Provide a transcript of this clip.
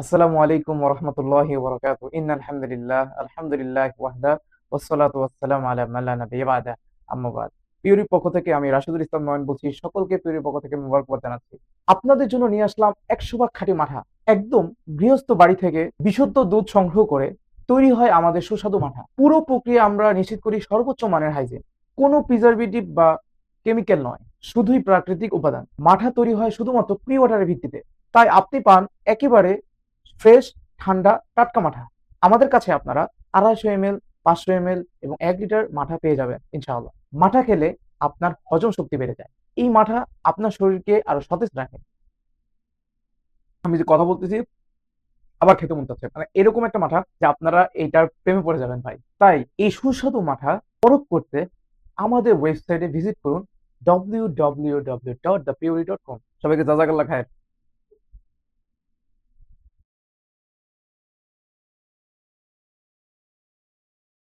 আসসালামু আলাইকুম ওয়া রাহমাতুল্লাহি ওয়া বারাকাতুহু। ইন্নাল হামদুলিল্লাহ, আলহামদুলিল্লাহি ওয়াহদা ওয়াসসালাতু ওয়াসসালামু আলা মান লা নাবিয়্যা বা'দা, আম্মা বা'দ। পিউরির পক্ষ থেকে আমি রাশিদুল ইসলাম নয়ন বলছি। সকলকে পিউরির পক্ষ থেকে মোবারকবাদ জানাচ্ছি। আপনাদের জন্য নিয়ে আসলাম 100 ভাগ খাঁটি মাঠা। একদম গৃহস্থ বাড়ি থেকে বিশুদ্ধ দুধ সংগ্রহ করে তৈরি হয় আমাদের সুস্বাদু মাঠা। পুরো প্রক্রিয়া আমরা নিশ্চিত করি সর্বোচ্চ মানের হাইজিন। কোনো প্রিজারভেটিভ বা কেমিক্যাল নয়, শুধুই প্রাকৃতিক উপাদান। মাঠা তৈরি হয় শুধুমাত্র প্রি ওয়াটারের ভিত্তিতে। তাই আপনি পান একেবারে ফ্রেশ, ঠান্ডা, টাটকা মাঠা। আমাদের কাছে আপনারা 250 ml, 500 ml এবং 1 লিটার মাঠা পেয়ে যাবেন ইনশাআল্লাহ। মাঠা খেলে আপনার হজম শক্তি বেড়ে যায়। এই মাঠা আপনার শরীরকে আরো সতেজ রাখে। আমি যে কথা বলতেছি আবার খেতে মন চাচ্ছে। মানে এরকম একটা মাঠা যে আপনারা এইটার প্রেমে পড়ে যাবেন ভাই। তাই এই সুস্বাদু মাঠা পরখ করতে আমাদের ওয়েবসাইটে ভিজিট করুন www.thepurity.com। সবাইকে জাযাকাল্লাহ খায়ের।